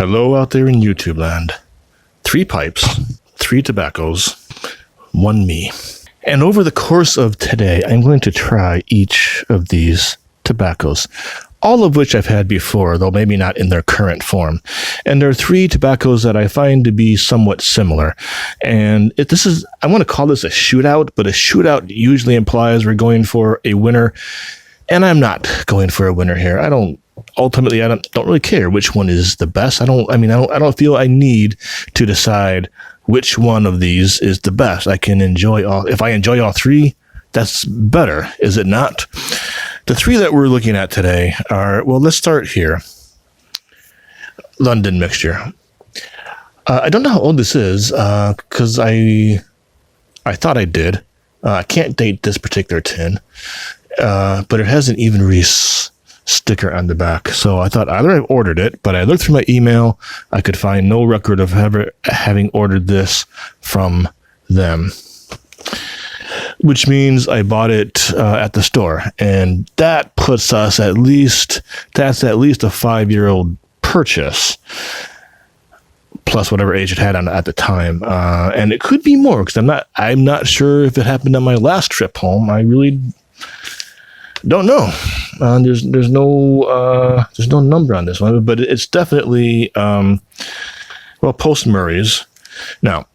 Hello out there in YouTube land. 3 pipes, 3 tobaccos, 1 me. And over the course of today, I'm going to try each of these tobaccos, all of which I've had before, though maybe not in their current form. And there are 3 tobaccos that I find to be somewhat similar. And I want to call this a shootout, but a shootout usually implies we're going for a winner. And I'm not going for a winner here. I don't really care which one is the best. I don't feel I need to decide which one of these is the best. I can enjoy all. If I enjoy all 3, that's better, is it not? The 3 that we're looking at today are, well, let's start here. London Mixture. I don't know how old this is, because I thought I did. I can't date this particular tin, but it has an even Reese sticker on the back. So I thought either I've ordered it, but I looked through my email. I could find no record of ever having ordered this from them, which means I bought it at the store. And that puts us that's at least a 5-year-old purchase, plus whatever age it had on at the time. And it could be more, because I'm not sure if it happened on my last trip home. I really don't know. There's no number on this one, but it's definitely post Murray's. Now,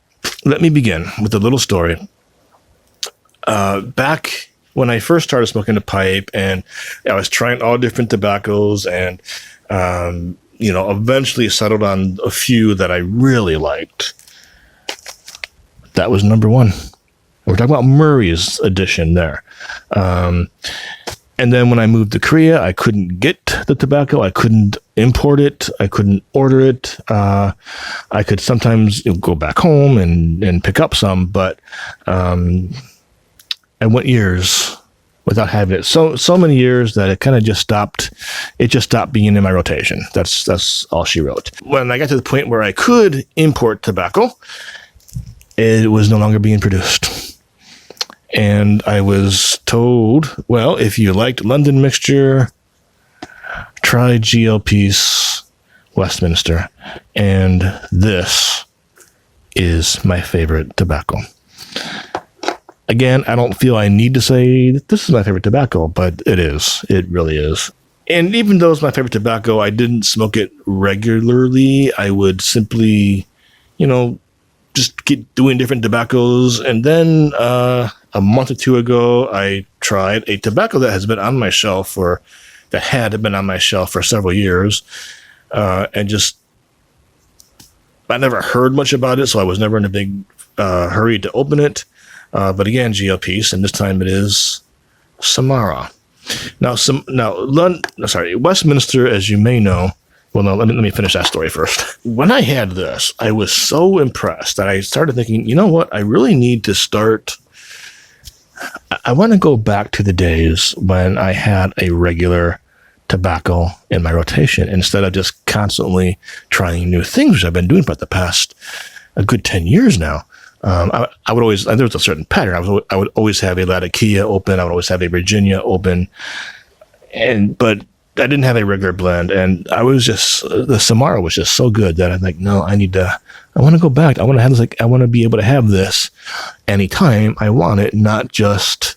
let me begin with a little story. Back when I first started smoking a pipe, and I was trying all different tobaccos, and eventually settled on a few that I really liked. That was number 1. We're talking about Murray's edition there. And then when I moved to Korea, I couldn't get the tobacco. I couldn't import it. I couldn't order it. I could sometimes go back home and pick up some, but I went years without having it. So many years that it kind of just stopped. It just stopped being in my rotation. That's all she wrote. When I got to the point where I could import tobacco, it was no longer being produced. And I was told, well, if you liked London Mixture, try Pease Westminster. And this is my favorite tobacco. Again, I don't feel I need to say that this is my favorite tobacco, but it is. It really is. And even though it's my favorite tobacco, I didn't smoke it regularly. I would simply, just keep doing different tobaccos. And then a month or 2 ago, I tried a tobacco that had been on my shelf for several years. And just, I never heard much about it, so I was never in a big hurry to open it. But again, Pease, and this time it is Samarra. Westminster, as you may know. Well, no, let me finish that story first. When I had this, I was so impressed that I started thinking, you know what? I really need to start. I want to go back to the days when I had a regular tobacco in my rotation instead of just constantly trying new things, which I've been doing for the past a good 10 years now. I would always, there was a certain pattern. I would always have a Latakia open. I would always have a Virginia open, but I didn't have a regular blend. And the Samarra was just so good that I'm like, no, I want to go back. I want to have this, I want to be able to have this anytime I want it, not just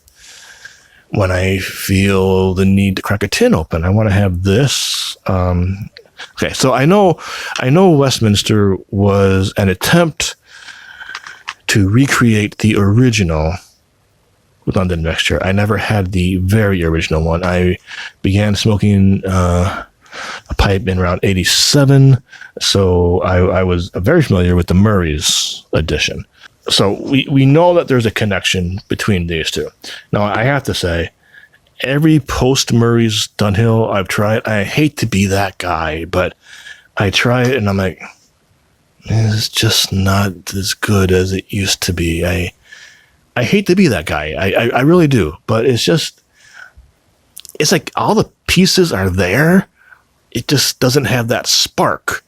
when I feel the need to crack a tin open. I want to have this. Okay. So I know Westminster was an attempt to recreate the original London Mixture. I never had the very original one. I began smoking a pipe in around 87, so I was very familiar with the Murray's edition. So we know that there's a connection between these 2. Now, I have to say, every post-Murray's Dunhill I've tried, I hate to be that guy, but I try it and I'm like, it's just not as good as it used to be. I hate to be that guy. I really do. But it's like all the pieces are there. It just doesn't have that spark.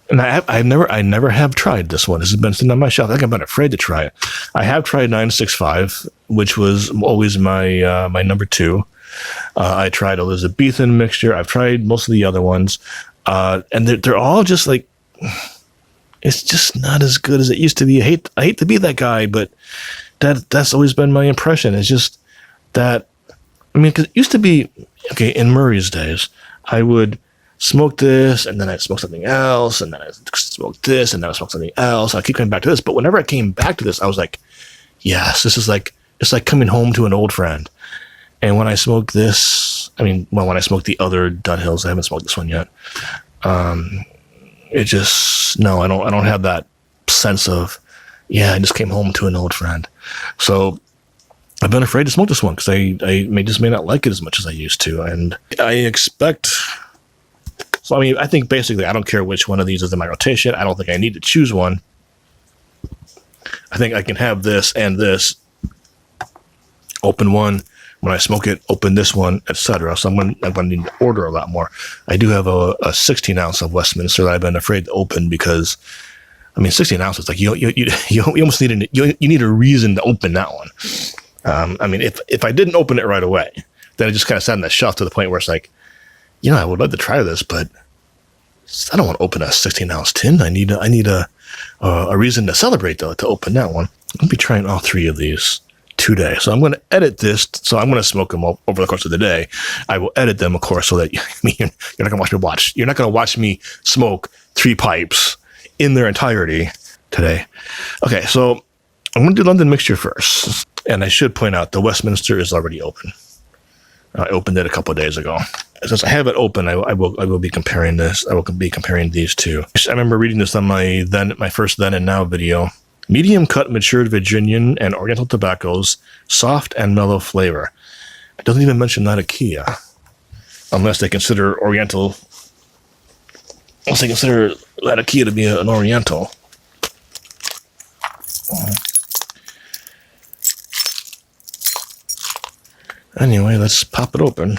And I never have tried this one. This has been sitting on my shelf. I think I've been afraid to try it. I have tried 965, which was always my number 2. I tried Elizabethan Mixture. I've tried most of the other ones. And they're all just like, it's just not as good as it used to be. I hate to be that guy, but that's always been my impression. It's just that, I mean, because it used to be, okay, in Murray's days, I would smoke this, and then I'd smoke something else, and then I'd smoke this, and then I'd smoke something else. I keep coming back to this. But whenever I came back to this, I was like, yes, this is like, it's like coming home to an old friend. And when I smoke this, I mean, well, when I smoke the other Dunhills, I haven't smoked this one yet. It just, no, I don't have that sense of, yeah, I just came home to an old friend. So I've been afraid to smoke this one because I may not like it as much as I used to. And I expect, so I mean, I think basically I don't care which one of these is in my rotation. I don't think I need to choose one. I think I can have this and this, open one when I smoke it, open this one, etc. So I'm going to need to order a lot more. I do have a 16 ounce of Westminster that I've been afraid to open because, I mean, 16 ounces, like you almost need you need a reason to open that one. I mean, if I didn't open it right away, then it just kind of sat on the shelf to the point where it's like, you know, I would love to try this, but I don't want to open a 16 ounce tin. I need a reason to celebrate though, to open that one. I'll be trying all three of these today. So I'm going to edit this. So I'm going to smoke them over the course of the day. I will edit them, of course, so that you're not going to watch me You're not going to watch me smoke 3 pipes in their entirety today. Okay, so I'm going to do London Mixture first. And I should point out the Westminster is already open. I opened it a couple of days ago. Since I have it open, I will be comparing this. I will be comparing these two. I remember reading this on my first Then and Now video. Medium cut matured Virginian and Oriental tobaccos, soft and mellow flavor. It doesn't even mention Latakia, unless they consider Latakia to be an Oriental. Anyway, let's pop it open.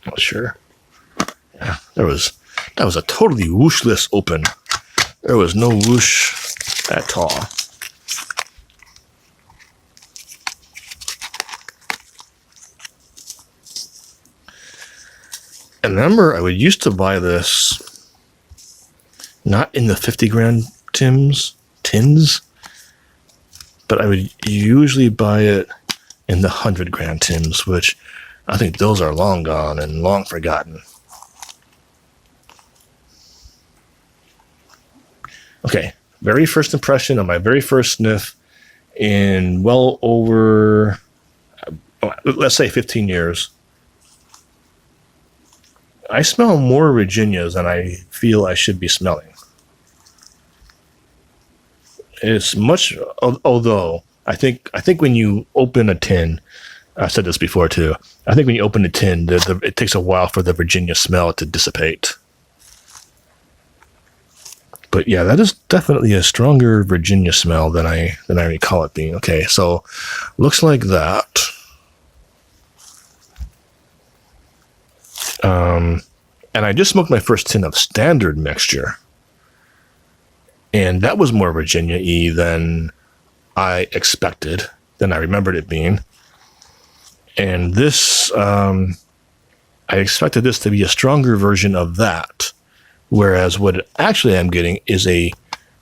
Not sure. Yeah, that was a totally whooshless open. There was no whoosh at all. And remember, I would used to buy this not in the 50 gram tins, but I would usually buy it in the 100 gram tins, which I think those are long gone and long forgotten. Okay, very first impression on my very first sniff in well over, let's say 15 years. I smell more Virginias than I feel I should be smelling. It's much, although I think when you open a tin, I said this before too, I think when you open a tin, it takes a while for the Virginia smell to dissipate. But yeah, that is definitely a stronger Virginia smell than I recall it being. Okay, so looks like that. And I just smoked my first tin of standard mixture. And that was more Virginia-y than I expected, than I remembered it being. And this, I expected this to be a stronger version of that. Whereas what actually I'm getting is a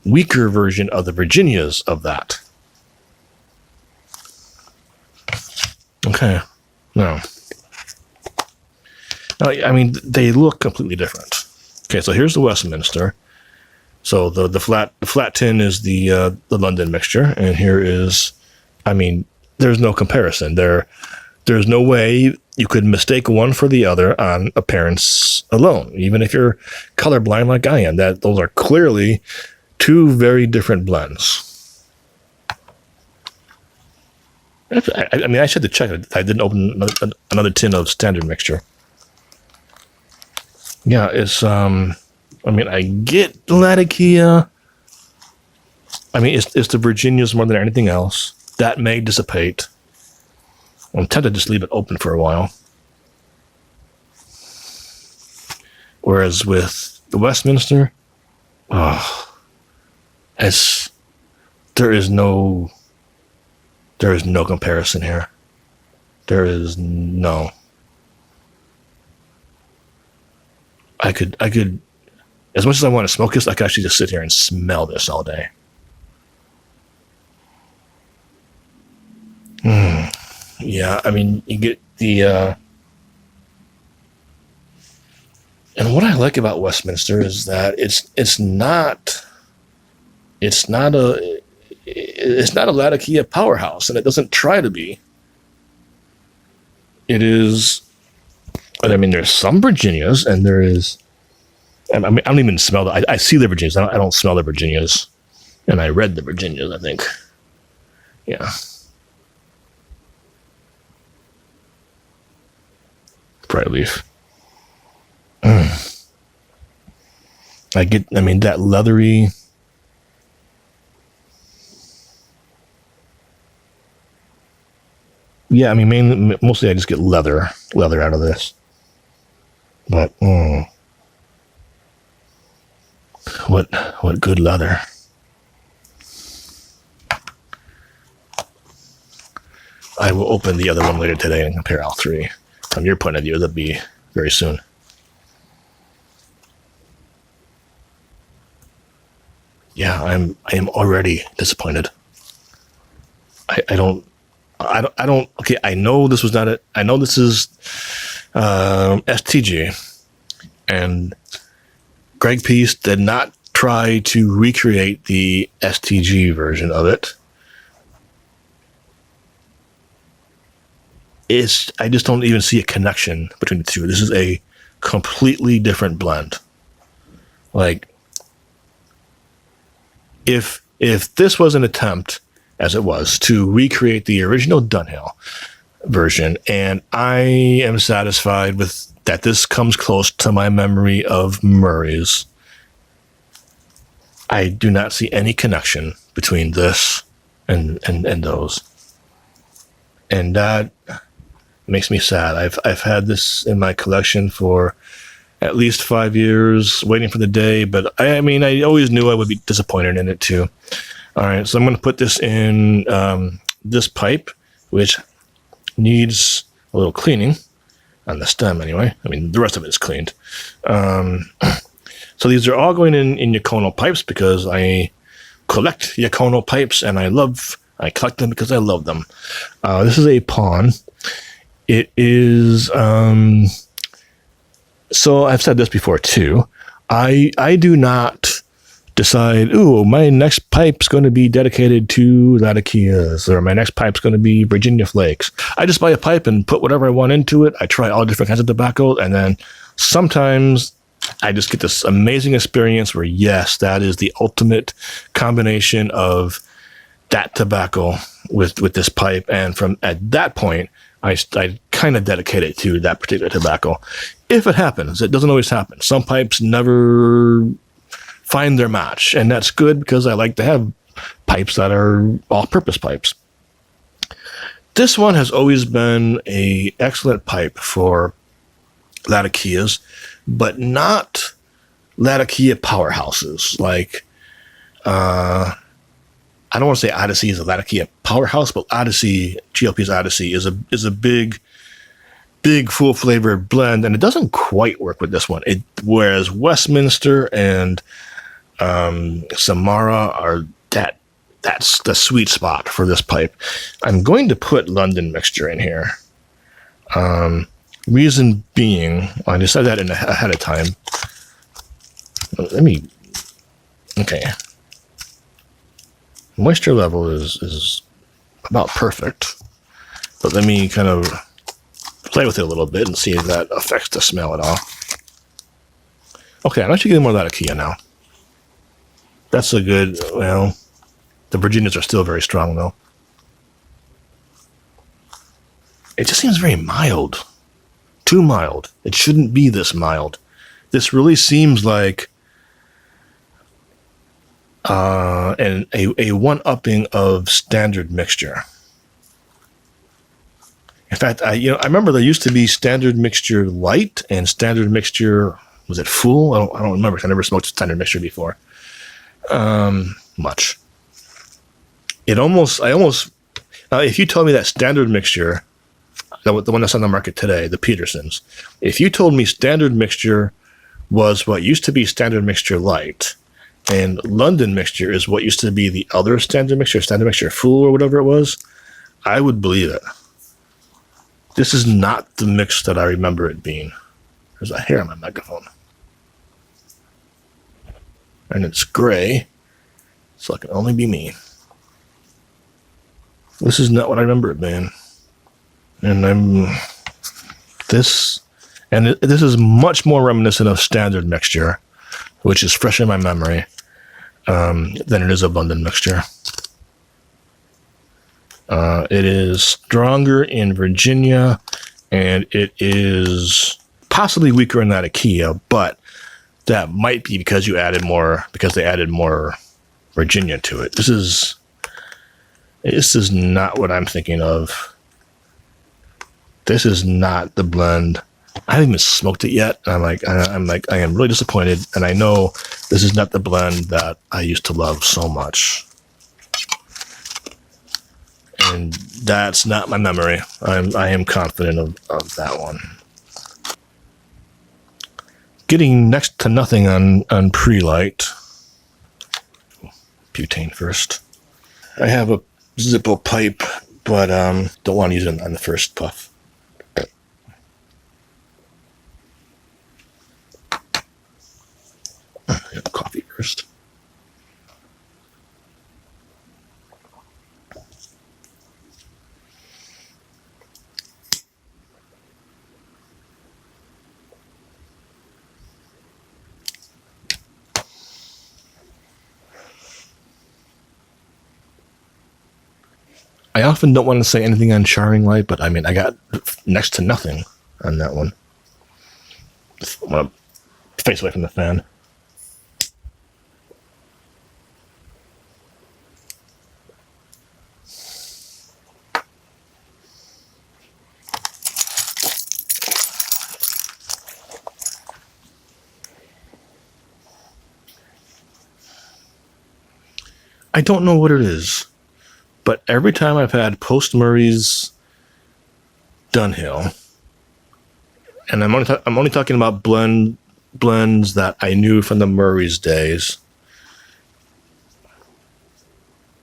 weaker version of the Virginias of that. Okay. Now, I mean, they look completely different. Okay, so here's the Westminster. So the flat tin is the London Mixture, and here is, I mean, there's no comparison. There's no way you could mistake one for the other on appearance alone, even if you're colorblind like I am. Those are clearly two very different blends. I mean, I should have checked. I didn't open another tin of standard mixture. Yeah, it's, I mean, I get Latakia. I mean, it's the Virginias more than anything else. That may dissipate. I'm tempted to just leave it open for a while. Whereas with the Westminster, there's there is no comparison here. There is no. I could, as much as I want to smoke this, I could actually just sit here and smell this all day. Yeah, I mean, you get the, and what I like about Westminster is that it's not a Latakia powerhouse, and it doesn't try to be. It is, I mean, there's some Virginias, and there is, I mean, I don't even smell the, I see the Virginias, I don't smell the Virginias, and I read the Virginias, I think. Yeah. Bright leaf. I mean, that leathery, yeah, I mean, mostly I just get leather out of this. But, what good leather. I will open the other one later today and compare all three. From your point of view, that'll be very soon. Yeah, I am already disappointed. I don't, okay, I know this was not it. I know this is STG, and Greg Pease did not try to recreate the STG version of it. I just don't even see a connection between the two. This is a completely different blend. Like, if this was an attempt, as it was, to recreate the original Dunhill version, and I am satisfied with that this comes close to my memory of Murray's, I do not see any connection between this and those. And that makes me sad. I've had this in my collection for at least 5 years, waiting for the day, but I mean, I always knew I would be disappointed in it too. All right, so I'm going to put this in this pipe, which needs a little cleaning on the stem anyway. I mean, the rest of it is cleaned. So these are all going in Yakono pipes because I collect Yakono pipes, and I collect them because I love them. This is a pawn. It is, so I've said this before too. I do not decide, my next pipe's going to be dedicated to Latakias, or my next pipe's going to be Virginia Flakes. I just buy a pipe and put whatever I want into it. I try all different kinds of tobacco, and then sometimes I just get this amazing experience where, yes, that is the ultimate combination of that tobacco with this pipe, and from at that point, I kind of dedicate it to that particular tobacco. If it happens, it doesn't always happen. Some pipes never find their match, and that's good because I like to have pipes that are all-purpose pipes. This one has always been an excellent pipe for Latakias, but not Latakia powerhouses. Like, I don't want to say Odyssey is a Latakia powerhouse, but GLP's Odyssey is a big full-flavored blend, and it doesn't quite work with this one. Whereas Westminster and Samarra that's the sweet spot for this pipe. I'm going to put London Mixture in here. Reason being, I decided that ahead of time. Okay. Moisture level is about perfect, but let me kind of play with it a little bit and see if that affects the smell at all. Okay, I'm actually getting more Latakia now. That's a good, well, the Virginias are still very strong though. It just seems very mild. Too mild. It shouldn't be this mild. This really seems like a one-upping of standard mixture. In fact, I remember there used to be standard mixture light and standard mixture, was it full? I don't remember. I never smoked standard mixture before. Much. if you told me that standard mixture, the one that's on the market today, the Petersons, if you told me standard mixture was what used to be standard mixture light, and London mixture is what used to be the other standard mixture full or whatever it was, I would believe it. This is not the mix that I remember it being. There's a hair on my microphone. And it's gray, so it can only be me. This is not what I remember it being. And this is much more reminiscent of standard mixture, which is fresh in my memory, than it is of London mixture. It is stronger in Virginia, and it is possibly weaker in that Achaia, but that might be because they added more Virginia to it. This is not what I'm thinking of. This is not the blend. I haven't even smoked it yet. I am really disappointed, and I know this is not the blend that I used to love so much. And that's not my memory. I am confident of that one. Getting next to nothing on pre-light. Butane first. I have a Zippo pipe, but don't want to use it on the first puff. Coffee first. I often don't want to say anything on charring light, but I mean, I got next to nothing on that one. Just want to face away from the fan. I don't know what it is, but every time I've had Post Murray's Dunhill, and I'm only talking about blends that I knew from the Murray's days.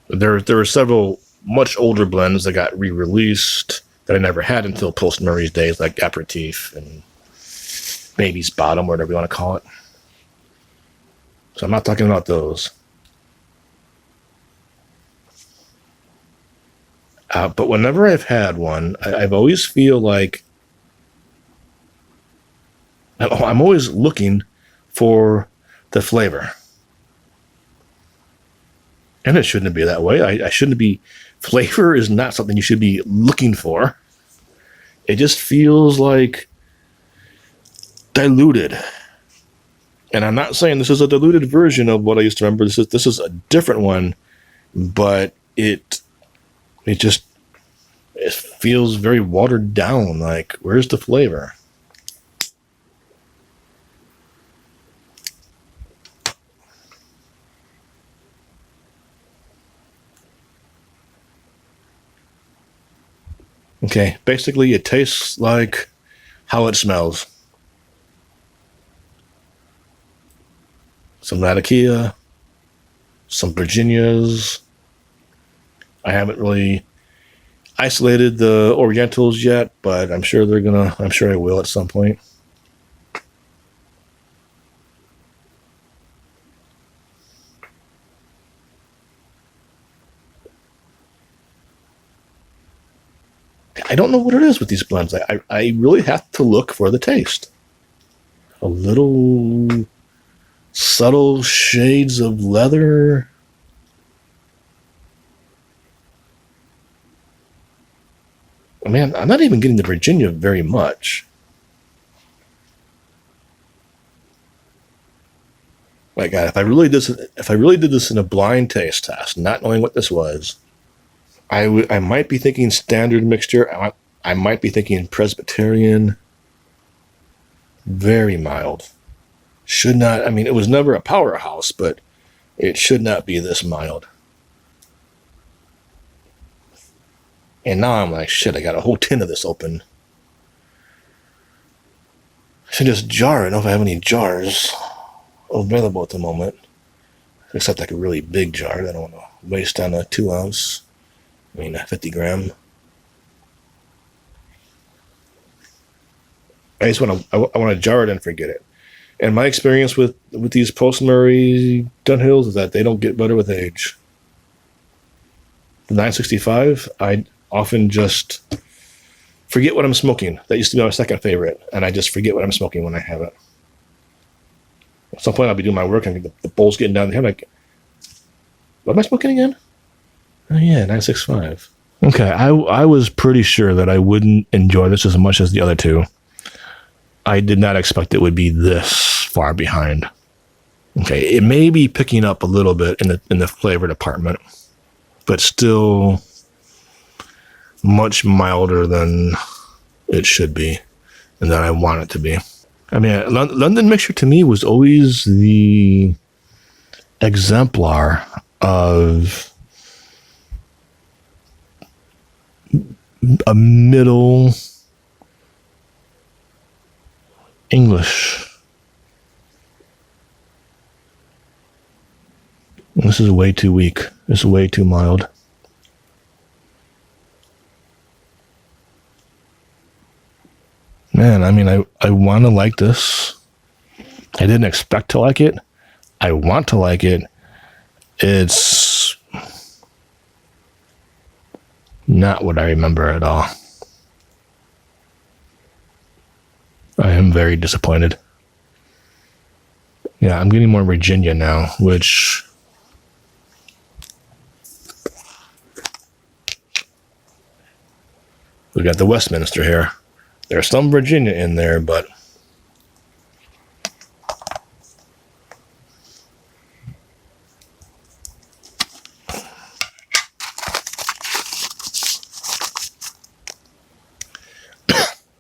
There were several much older blends that got re-released that I never had until Post Murray's days, like Aperitif and Baby's Bottom, whatever you want to call it. So I'm not talking about those. But whenever I've had one, I've always feel like I'm always looking for the flavor. And it shouldn't be that way. I shouldn't be. Flavor is not something you should be looking for. It just feels like diluted. And I'm not saying this is a diluted version of what I used to remember. This is a different one, but it feels very watered down. Like, where's the flavor? Okay, basically it tastes like how it smells. Some Latakia, some Virginias. I haven't really isolated the Orientals yet, but I'm sure I will at some point. I don't know what it is with these blends. I really have to look for the taste. A little subtle shades of leather. Man, I'm not even getting the Virginia very much. My God, if I really did this in a blind taste test, not knowing what this was, I might be thinking standard mixture. I might be thinking Presbyterian. Very mild. Should not. I mean, it was never a powerhouse, but it should not be this mild. And now I'm like, shit, I got a whole tin of this open. I should just jar it. I don't know if I have any jars available at the moment. Except like a really big jar. I don't want to waste on a 2 ounce. I mean, a 50 gram. I just want to. I want to jar it and forget it. And my experience with these post-Murray Dunhills is that they don't get better with age. The 965, I often just forget what I'm smoking. That used to be my second favorite, and I just forget what I'm smoking when I have it. At some point, I'll be doing my work, and the bowl's getting down there. I'm like, what am I smoking again? Oh, yeah, 965. Okay, I was pretty sure that I wouldn't enjoy this as much as the other two. I did not expect it would be this far behind. Okay, it may be picking up a little bit in the flavor department, but still much milder than it should be and that I want it to be. I mean, London Mixture to me was always the exemplar of a middle English. This is way too weak. This is way too mild. Man, I mean, I want to like this. I didn't expect to like it. I want to like it. It's not what I remember at all. I am very disappointed. Yeah, I'm getting more Virginia now, which we got the Westminster here. There's some Virginia in there, but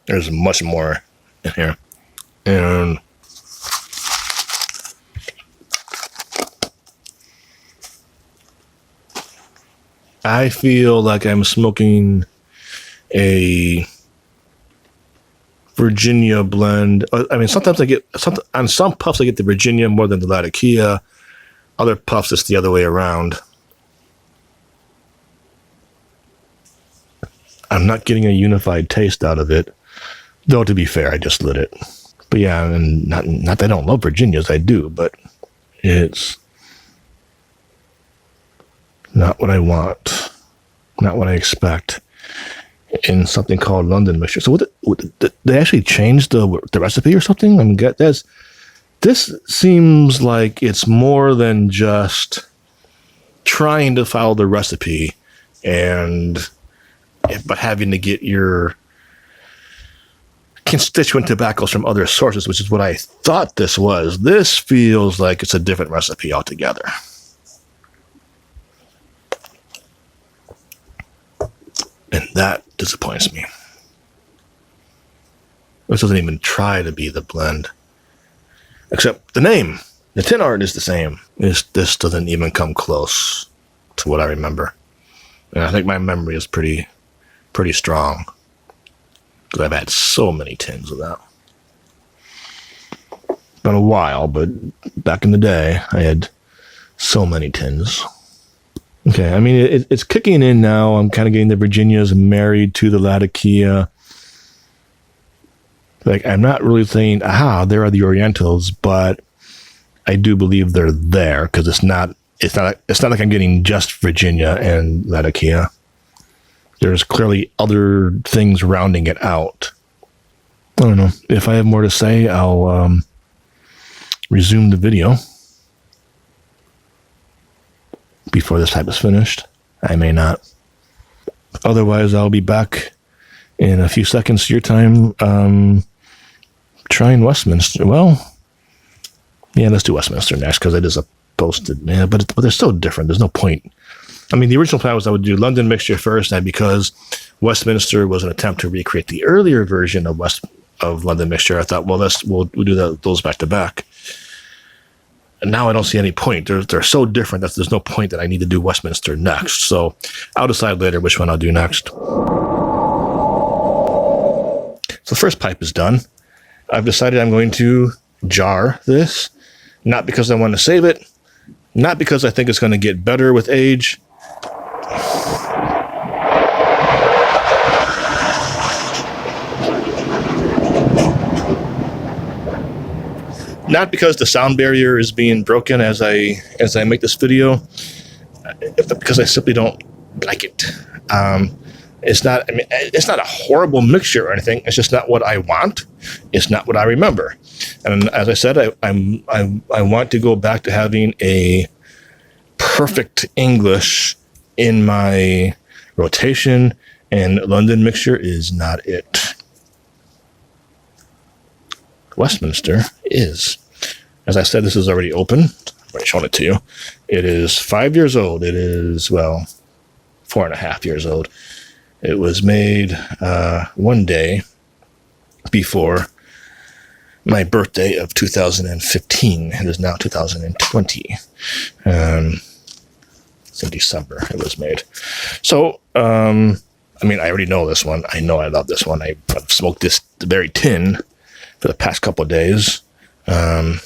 there's much more in here. And I feel like I'm smoking a Virginia blend. I mean, sometimes I get on some puffs I get the Virginia more than the Latakia. Other puffs it's the other way around. I'm not getting a unified taste out of it, though. To be fair, I just lit it. But yeah, and not that I don't love Virginias, I do, but it's not what I want, not what I expect in something called London Mixture. So did they actually changed the recipe or something? I mean, this seems like it's more than just trying to follow the recipe but having to get your constituent tobaccos from other sources, which is what I thought this was. This feels like it's a different recipe altogether. And that disappoints me. This doesn't even try to be the blend. Except the name. The tin art is the same. This doesn't even come close to what I remember. And I think my memory is pretty strong. Because I've had so many tins of that. It's been a while, but back in the day, I had so many tins. Okay, I mean, it's kicking in now. I'm kind of getting the Virginias married to the Latakia. Like, I'm not really saying, there are the Orientals, but I do believe they're there because it's not like I'm getting just Virginia and Latakia. There's clearly other things rounding it out. I don't know. If I have more to say, I'll resume the video before this type is finished. I may not. Otherwise, I'll be back in a few seconds your time trying Westminster. Well, yeah, let's do Westminster next because it is a posted. Yeah, but they're so different. There's no point. I mean, the original plan was I would do London Mixture first, and because Westminster was an attempt to recreate the earlier version of London Mixture, I thought, well, we'll do those back to back. now I don't see any point. They're so different that there's no point that I need to do Westminster next. So I'll decide later which one I'll do next. So the first pipe is done. I've decided I'm going to jar this, not because I want to save it, not because I think it's going to get better with age. Not because the sound barrier is being broken as I make this video, because I simply don't like it. It's not a horrible mixture or anything. It's just not what I want. It's not what I remember. And as I said, I want to go back to having a perfect English in my rotation, and London Mixture is not it. Westminster is. As I said, this is already open. I've already shown it to you. It is 5 years old. It is, well, 4.5 years old. It was made one day before my birthday of 2015. It is now 2020. It's in December it was made. So, I already know this one. I know I love this one. I've smoked this very tin for the past couple of days. And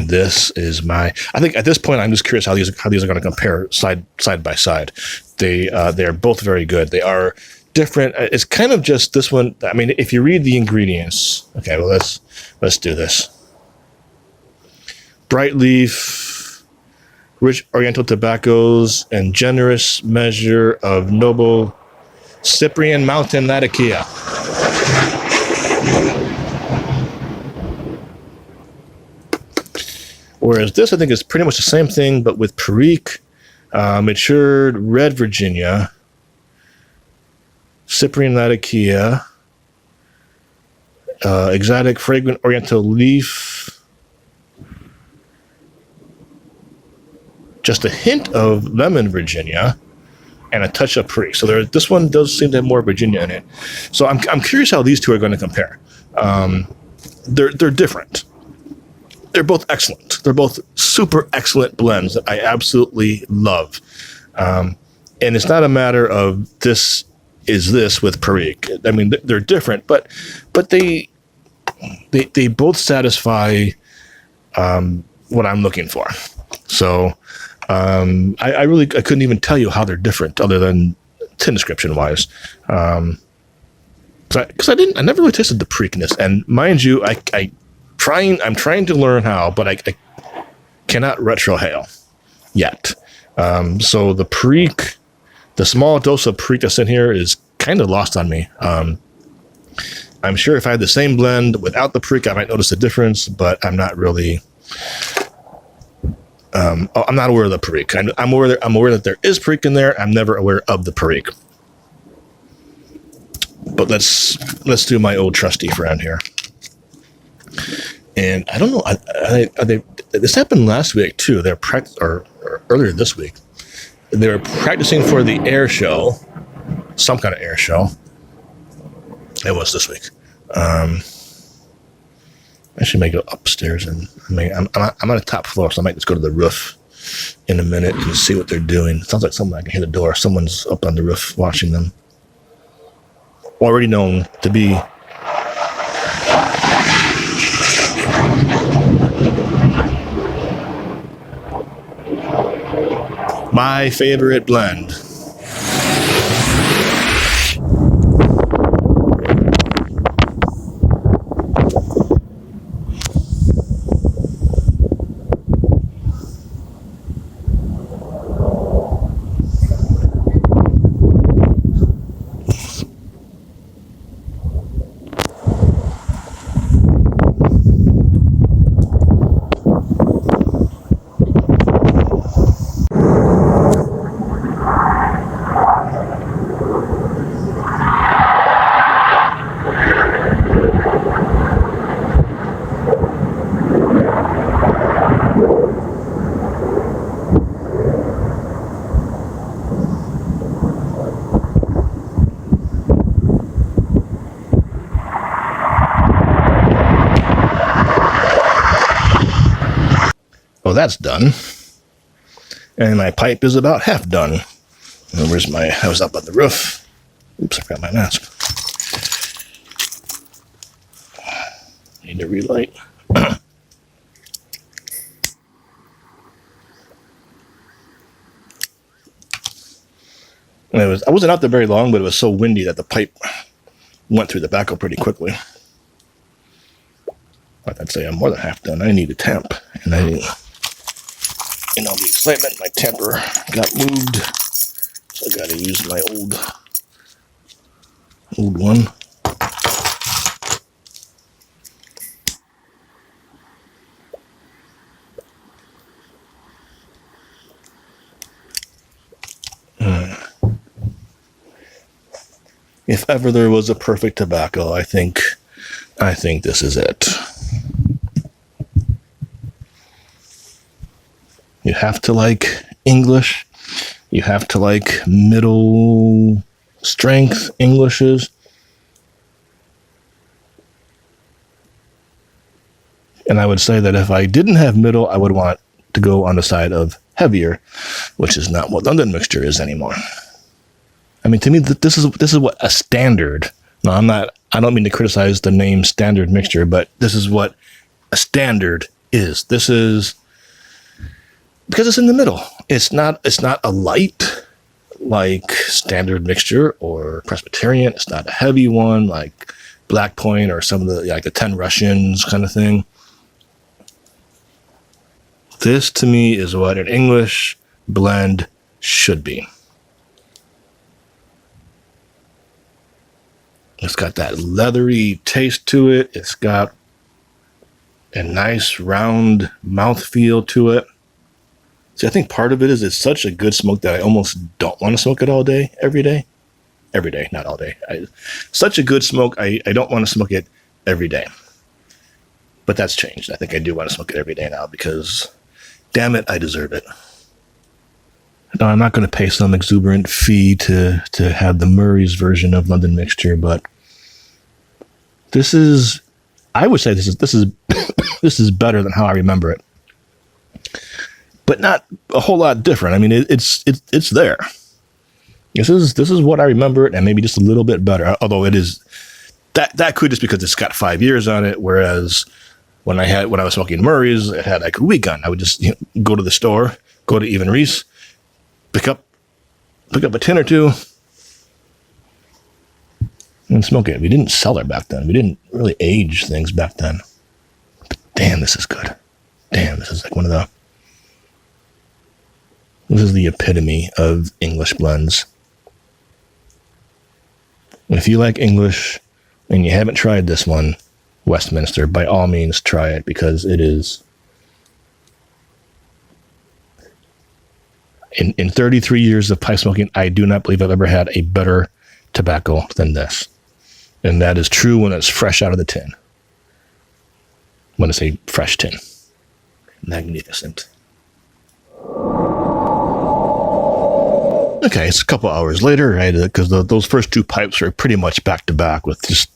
this is I think at this point, I'm just curious how these are going to compare side by side. They're both very good. They are different. It's kind of just this one. I mean, if you read the ingredients, okay, well, let's do this. Bright leaf, rich oriental tobaccos, and generous measure of noble Cyprian mountain Latakia. Whereas this, I think, is pretty much the same thing, but with Perique, matured red Virginia, Cyprian Latakia, exotic fragrant oriental leaf, just a hint of lemon Virginia, and a touch of Perique. So this one does seem to have more Virginia in it. So I'm curious how these two are going to compare. They're different. They're both excellent. They're both super excellent blends that I absolutely love. And it's not a matter of this is this with Perique. I mean, they're different, but they both satisfy what I'm looking for. So I couldn't even tell you how they're different other than tin description wise. Because I never really tasted the Periqueness, and mind you, I'm trying to learn how, but I cannot retrohale yet. So the Perique, the small dose of Perique that's in here is kind of lost on me. I'm sure if I had the same blend without the Perique, I might notice a difference, but I'm not really. I'm not aware of the Perique. I'm aware that there is Perique in there. I'm never aware of the Perique. But let's do my old trusty friend here. And I don't know. This happened last week too. They're or earlier this week. They were practicing for the air show, some kind of air show. It was this week. I should may go upstairs, and I'm on the top floor, so I might just go to the roof in a minute and see what they're doing. It sounds like I can hear the door. Someone's up on the roof watching them. Already known to be my favorite blend. that's done. And my pipe is about half done. And where's I was up on the roof. Oops, I forgot my mask. Need to relight. I wasn't out there very long, but it was so windy that the pipe went through the backhoe pretty quickly. But I'd say I'm more than half done. I need a temp, and the excitement, my temper got moved, so I got to use my old one. If ever there was a perfect tobacco, I think this is it. You have to like English. You have to like middle strength Englishes. And I would say that if I didn't have middle, I would want to go on the side of heavier, which is not what London Mixture is anymore. I mean, to me, this is what a standard. No, I don't mean to criticize the name standard mixture, but this is what a standard is. This is because it's in the middle. It's not a light like standard mixture or Presbyterian. It's not a heavy one like Black Point or some of the 10 Russians kind of thing. This to me is what an English blend should be. It's got that leathery taste to it. It's got a nice round mouthfeel to it. See, I think part of it is it's such a good smoke that I almost don't want to smoke it all day, every day. Every day, not all day. Such a good smoke, I don't want to smoke it every day. But that's changed. I think I do want to smoke it every day now because, damn it, I deserve it. No, I'm not going to pay some exuberant fee to have the Murray's version of London Mixture, but I would say this is this is better than how I remember it, but not a whole lot different. I mean, it's there. This is what I remember it, and maybe just a little bit better. Although it is that could just because it's got 5 years on it, whereas when I was smoking Murray's, it had like a week on. I would just go to the store, go to Even Reese. Pick up a tin or two and smoke it. We didn't sell it back then. We didn't really age things back then. But damn, this is good. Damn, this is like this is the epitome of English blends. If you like English and you haven't tried this one, Westminster, by all means try it because it is. In 33 years of pipe smoking, I do not believe I've ever had a better tobacco than this. And that is true when it's fresh out of the tin. When it's a fresh tin. Magnificent. Okay, it's a couple hours later, right? Because those first two pipes are pretty much back to back with just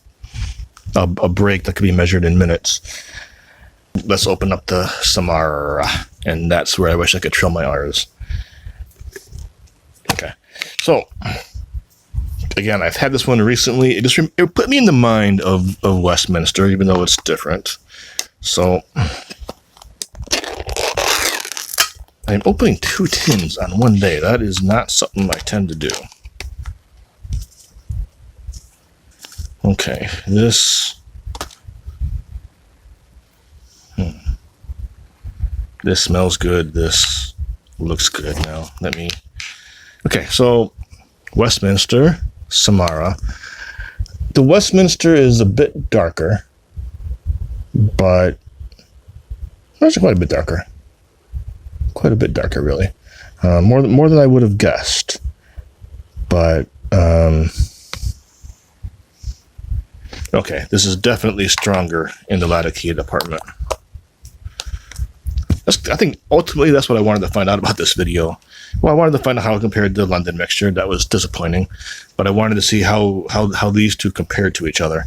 a break that could be measured in minutes. Let's open up the Samarra. And that's where I wish I could trill my R's. Okay, so again, I've had this one recently. It put me in the mind of Westminster, even though it's different. So I'm opening 2 tins on one day. That is not something I tend to do. Okay, this smells good. This looks good. Now let me. Okay, so Westminster, Samarra. The Westminster is a bit darker, but actually quite a bit darker. Quite a bit darker, really. More than I would have guessed. But okay, this is definitely stronger in the latitude department. I think ultimately that's what I wanted to find out about this video. Well, I wanted to find out how it compared to the London Mixture. That was disappointing, but I wanted to see how these two compared to each other.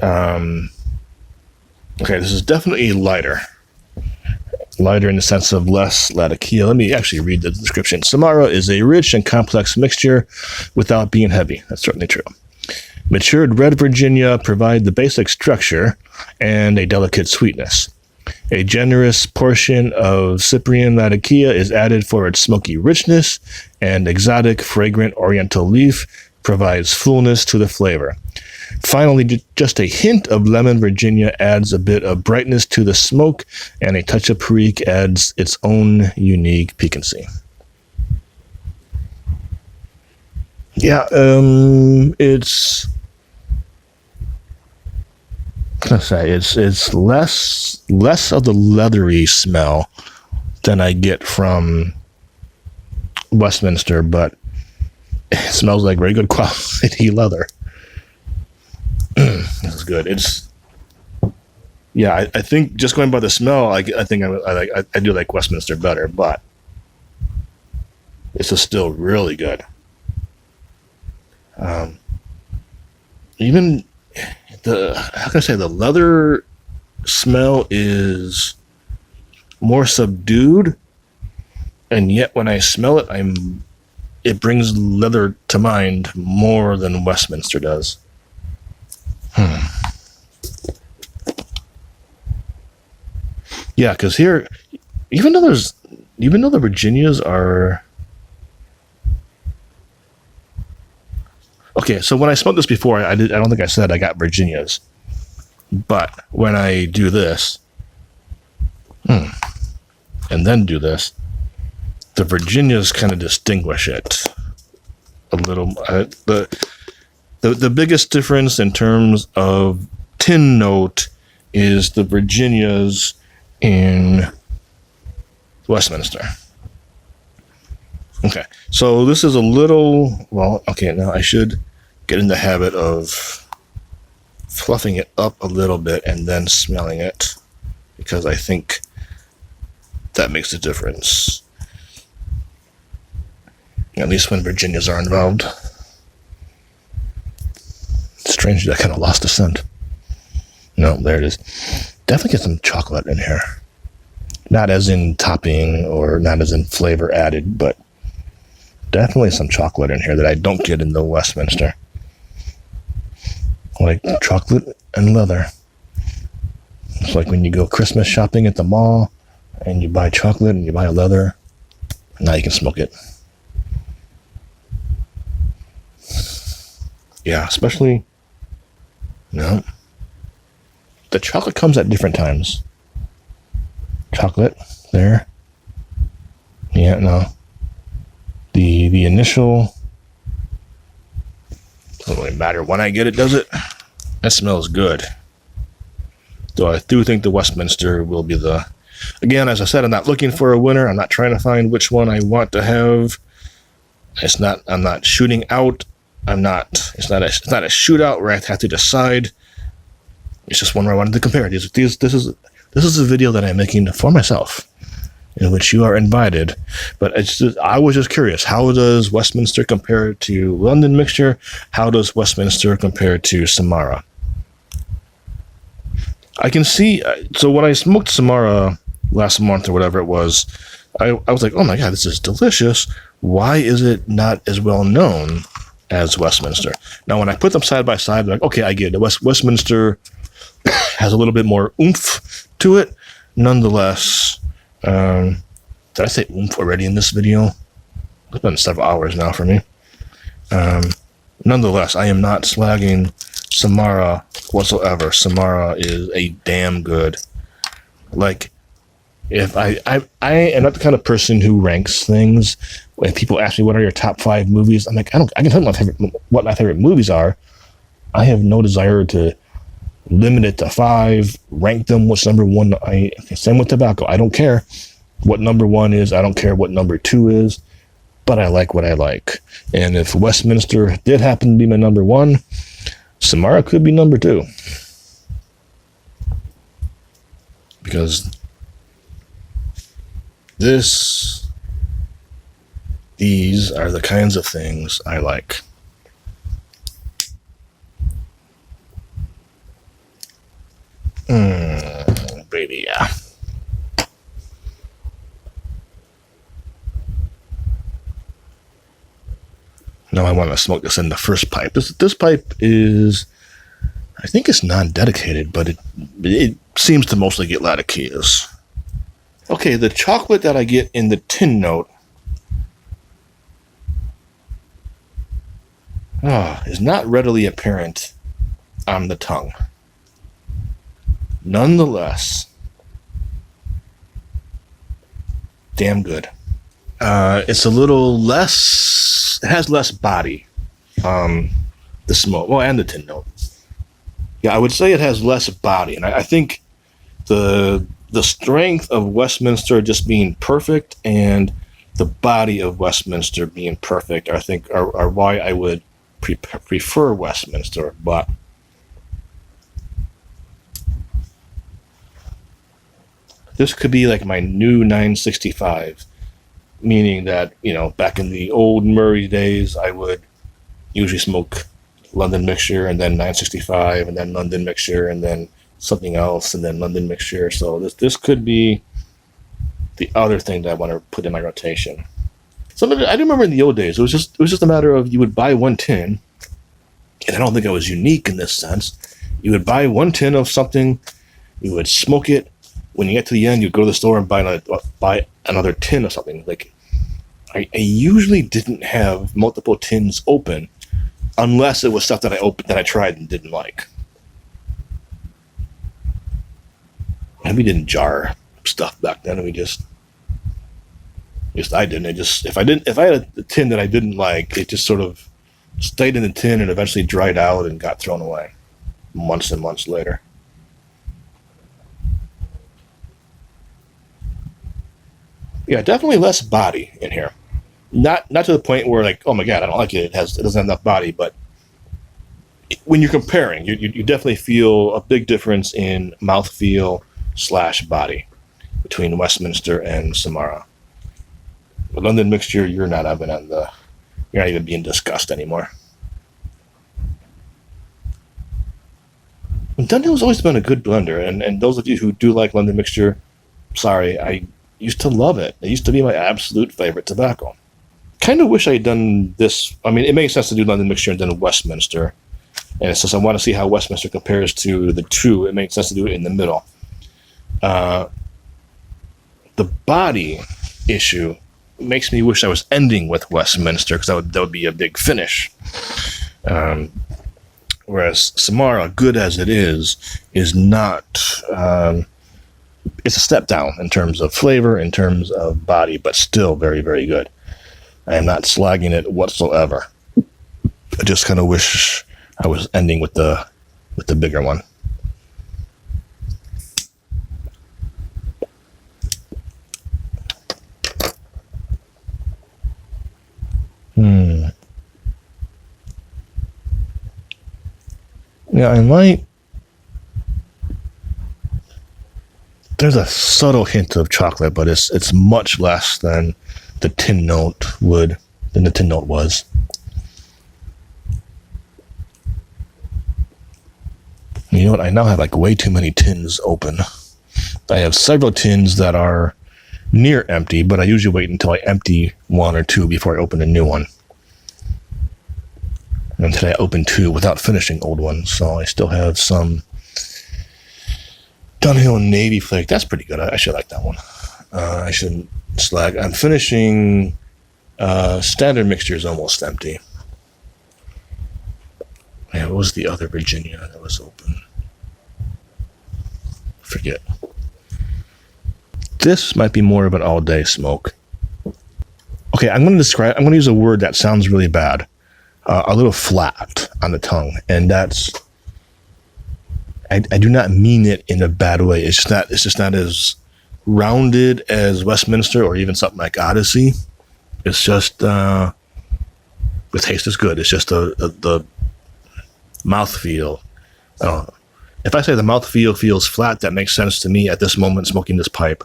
Okay, this is definitely lighter. Lighter in the sense of less Latakia. Let me actually read the description. Samarra is a rich and complex mixture without being heavy. That's certainly true. Matured red Virginia provide the basic structure and a delicate sweetness. A generous portion of Cyprian Latakia is added for its smoky richness, and exotic, fragrant oriental leaf provides fullness to the flavor. Finally, just a hint of lemon Virginia adds a bit of brightness to the smoke, and a touch of Perique adds its own unique piquancy. Yeah, it's less of the leathery smell than I get from Westminster, but it smells like very good quality leather. This is good. I think just going by the smell, I think I do like Westminster better, but this is still really good. Even the leather smell is more subdued, and yet when I smell it, it brings leather to mind more than Westminster does. Yeah, because here, even though the Virginias are okay, so when I smoked this before, I don't think I said I got Virginias, but when I do this, and then do this, the Virginias kind of distinguish it a little. The biggest difference in terms of tin note is the Virginias in Westminster. Okay, so this is a little, now I should get in the habit of fluffing it up a little bit and then smelling it, because I think that makes a difference. At least when Virginias are involved. Strange that I kind of lost the scent. No, there it is. Definitely get some chocolate in here. Not as in topping or not as in flavor added, but definitely some chocolate in here that I don't get in the Westminster. Like chocolate and leather. It's like when you go Christmas shopping at the mall and you buy chocolate and you buy a leather. Now you can smoke it. Yeah, especially, the chocolate comes at different times. Chocolate, there. Yeah, no. The initial, doesn't really matter when I get it, does it? That smells good. Though I do think the Westminster will be again, as I said, I'm not looking for a winner. I'm not trying to find which one I want to have. I'm not shooting out. It's not a shootout where I have to decide. It's just one where I wanted to compare. This is a video that I'm making for myself, in which you are invited. But I was just curious. How does Westminster compare to London Mixture? How does Westminster compare to Samarra? I can see. So when I smoked Samarra last month or whatever it was, I was like, oh my God, this is delicious. Why is it not as well known as Westminster? Now, when I put them side by side, I'm like, okay, I get it. Westminster has a little bit more oomph to it. Nonetheless, did I say oomph already in this video? It's been several hours now for me. Nonetheless, I am not slagging Samarra whatsoever. Samarra is a damn good. Like, if I am not the kind of person who ranks things. When people ask me what are your top 5 movies, I'm like, I can tell you what my favorite movies are. I have no desire to limit it to 5, rank them, what's number 1. Same with tobacco. I don't care what number 1 is. I don't care what number 2 is, but I like what I like. And if Westminster did happen to be my number 1, Samarra could be number 2. Because these are the kinds of things I like. Baby, yeah. know I want to smoke this in the first pipe. This pipe is, I think it's non-dedicated, but it seems to mostly get latakias. Okay, the chocolate that I get in the tin note is not readily apparent on the tongue. Nonetheless, damn good. It's a little less, it has less body, the smoke, well, and the tin note. Yeah, I would say it has less body, and I think the strength of Westminster just being perfect and the body of Westminster being perfect, I think, are why I would prefer Westminster. But this could be like my new 965, meaning that, you know, back in the old Murray days, I would usually smoke London Mixture and then 965 and then London Mixture and then something else and then London Mixture. So this could be the other thing that I want to put in my rotation. I do remember in the old days, it was just a matter of you would buy one tin, and I don't think I was unique in this sense. You would buy one tin of something, you would smoke it. When you get to the end, you'd go to the store and buy another tin of something. Like, I usually didn't have multiple tins open unless it was stuff that I tried and didn't like. And we didn't jar stuff back then. We just I didn't. If I had a tin that I didn't like, it just sort of stayed in the tin and eventually dried out and got thrown away months and months later. Yeah, definitely less body in here. Not to the point where, like, oh my god, I don't like it. It doesn't have enough body. But when you're comparing, you definitely feel a big difference in mouthfeel / body between Westminster and Samarra. The London Mixture, you're not even being discussed anymore. And Dunhill's always been a good blender, and those of you who do like London Mixture, sorry, I used to love it. It used to be my absolute favorite tobacco. Kind of wish I had done this. I mean, it makes sense to do London Mixture and then Westminster. And since I want to see how Westminster compares to the two, it makes sense to do it in the middle. The body issue makes me wish I was ending with Westminster, because that would be a big finish. Whereas Samarra, good as it is not... it's a step down in terms of flavor, in terms of body, but still very, very good. I am not slagging it whatsoever. I just kind of wish I was ending with the bigger one. Yeah, I might. There's a subtle hint of chocolate, but it's much less than the tin note was. You know what? I now have like way too many tins open. I have several tins that are near empty, but I usually wait until I empty one or two before I open a new one. And today I opened two without finishing old ones, so I still have some Dunhill Navy Flake. That's pretty good. I should like that one. I shouldn't slag. I'm finishing Standard Mixture is almost empty. Yeah, what was the other Virginia that was open? Forget. This might be more of an all-day smoke. Okay, I'm going to use a word that sounds really bad. A little flat on the tongue, and that's... I do not mean it in a bad way. It's just not as rounded as Westminster or even something like Odyssey. It's just the taste is good. It's just the mouthfeel. If I say the mouthfeel feels flat, that makes sense to me at this moment smoking this pipe.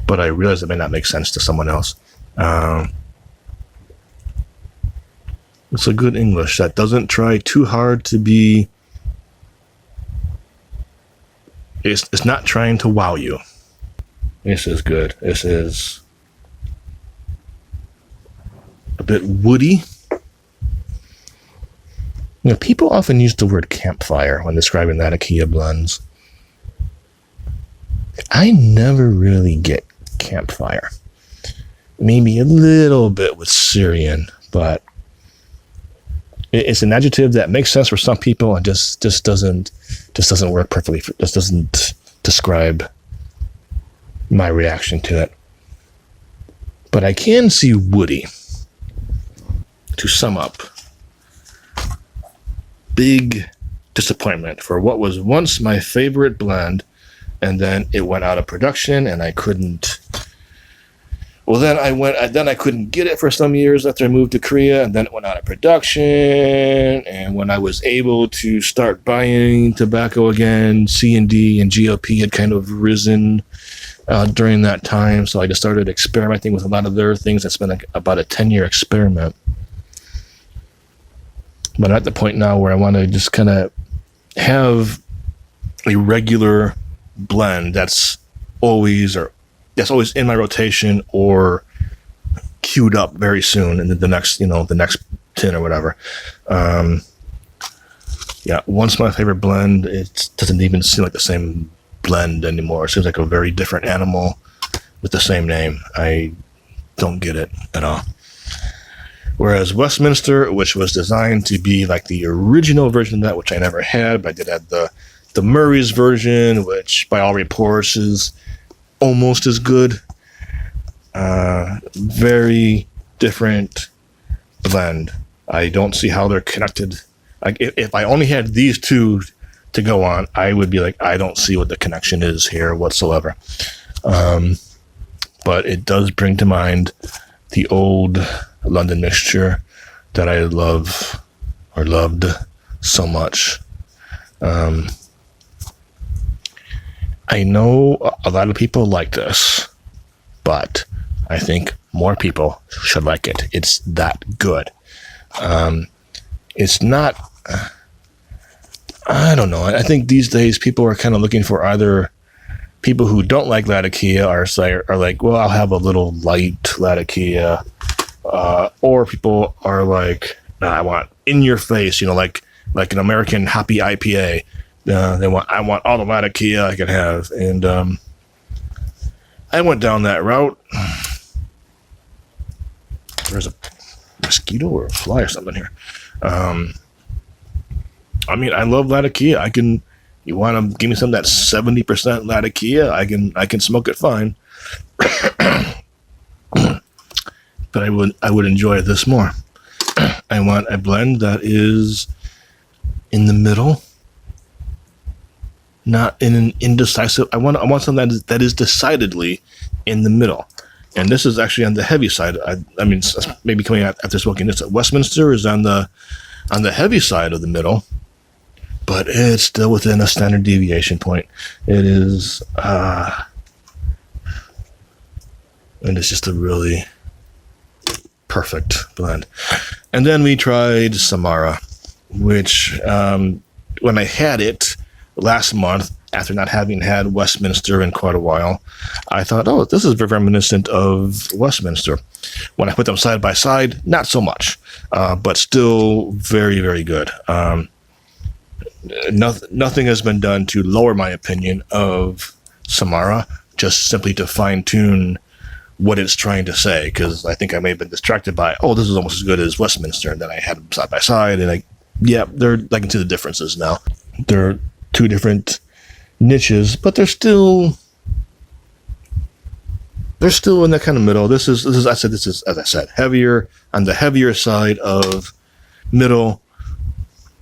But I realize it may not make sense to someone else. It's a good English that doesn't try too hard to be... It's not trying to wow you. This is good. This is bit woody. People often use the word campfire when describing Latakia blends. I never really get campfire. Maybe a little bit with Syrian, but it's an adjective that makes sense for some people and just doesn't work perfectly. Just doesn't describe my reaction to it. But I can see woody. To sum up, big disappointment for what was once my favorite blend, and then it went out of production, and I couldn't. Well, then I couldn't get it for some years after I moved to Korea, and then it went out of production. And when I was able to start buying tobacco again, C&D and GOP had kind of risen during that time. So I just started experimenting with a lot of other things. It's been about a 10-year experiment. But I'm at the point now where I want to just kind of have a regular blend that's always in my rotation or queued up very soon in the next tin or whatever. Once my favorite blend, it doesn't even seem like the same blend anymore. It seems like a very different animal with the same name. I don't get it at all. Whereas Westminster, which was designed to be like the original version of that, which I never had, but I did have the Murray's version, which by all reports is almost as good. Very different blend. I don't see how they're connected. Like if I only had these two to go on, I would be like, I don't see what the connection is here whatsoever. But it does bring to mind the old London Mixture that I loved so much. I know a lot of people like this, but I think more people should like it. It's that good. It's not, I don't know. I think these days people are kind of looking for either people who don't like Latakia are like, well, I'll have a little light Latakia, or people are like, nah, I want in your face, like an American hoppy IPA. I want all the Latakia I can have, and I went down that route. There's a mosquito or a fly or something here. I love Latakia. You want to give me something that's 70% Latakia, I can smoke it fine. But I would enjoy this more. I want a blend that is in the middle, not in an indecisive. I want something that is decidedly in the middle. And this is actually on the heavy side. Maybe coming out after smoking this. Westminster is on the heavy side of the middle, but it's still within a standard deviation point. It is, and it's just a really perfect blend. And then we tried Samarra, which when I had it last month, after not having had Westminster in quite a while, I thought, oh, this is very reminiscent of Westminster. When I put them side by side, not so much, but still very, very good. Nothing has been done to lower my opinion of Samarra, just simply to fine-tune what it's trying to say, because I think I may have been distracted by, oh, this is almost as good as Westminster, and then I had them side by side, and I can see the differences now. They're two different niches, but they're still in that kind of middle. This is as I said, heavier on the heavier side of middle,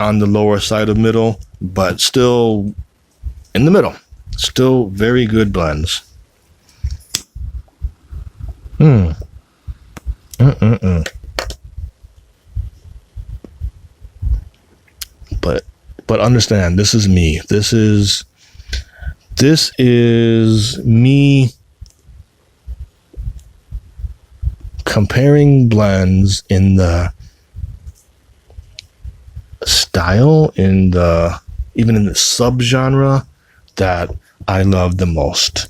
on the lower side of middle, but still in the middle. Still very good blends. But understand, this is me. This is me comparing blends in the style, even in the subgenre that I love the most.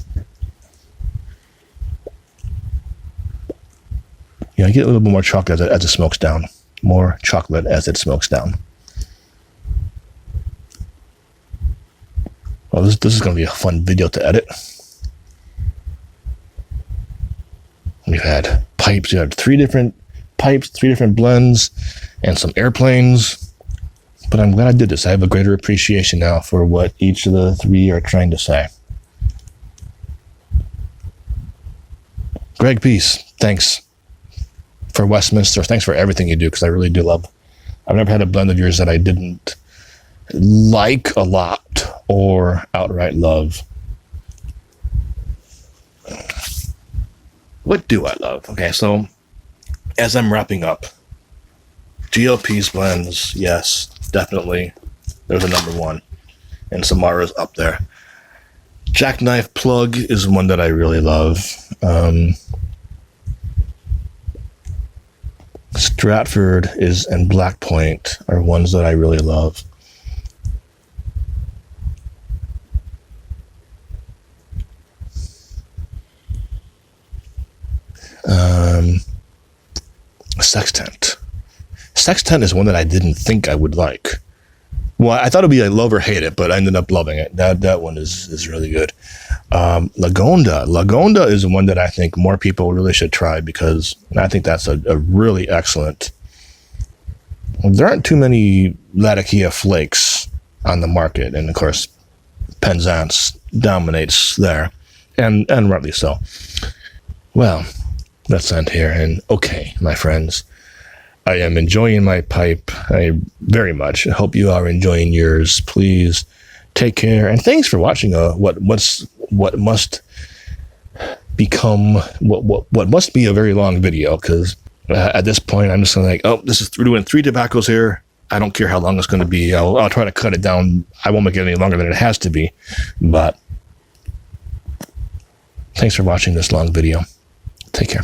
You know, I get a little bit more chocolate as it smokes down. More chocolate as it smokes down. Well, this is going to be a fun video to edit. We've had pipes. We had 3 different pipes, 3 different blends, and some airplanes. But I'm glad I did this. I have a greater appreciation now for what each of the 3 are trying to say. Greg Pease, thanks for Westminster. Thanks for everything you do, because I really do love. I've never had a blend of yours that I didn't like a lot or outright love. What do I love? Okay, so as I'm wrapping up, GLP's blends, yes, definitely. There's a number 1. And Samarra's up there. Jackknife Plug is one that I really love. Stratford and Black Point are ones that I really love. Sextant. Sextant is one that I didn't think I would like. Well, I thought it'd be like love or hate it, but I ended up loving it. That one is really good. Lagonda is one that I think more people really should try, because I think that's a really excellent. There aren't too many Latakia flakes on the market, and of course, Penzance dominates there, and rightly so. Well, let's end here. And okay, my friends, I am enjoying my pipe. I very much hope you are enjoying yours. Please take care, and thanks for watching what must be a very long video, because at this point I'm just like, oh, we're doing 3 tobaccos here. I don't care how long it's going to be. I'll try to cut it down. I won't make it any longer than it has to be, but thanks for watching this long video. Take care.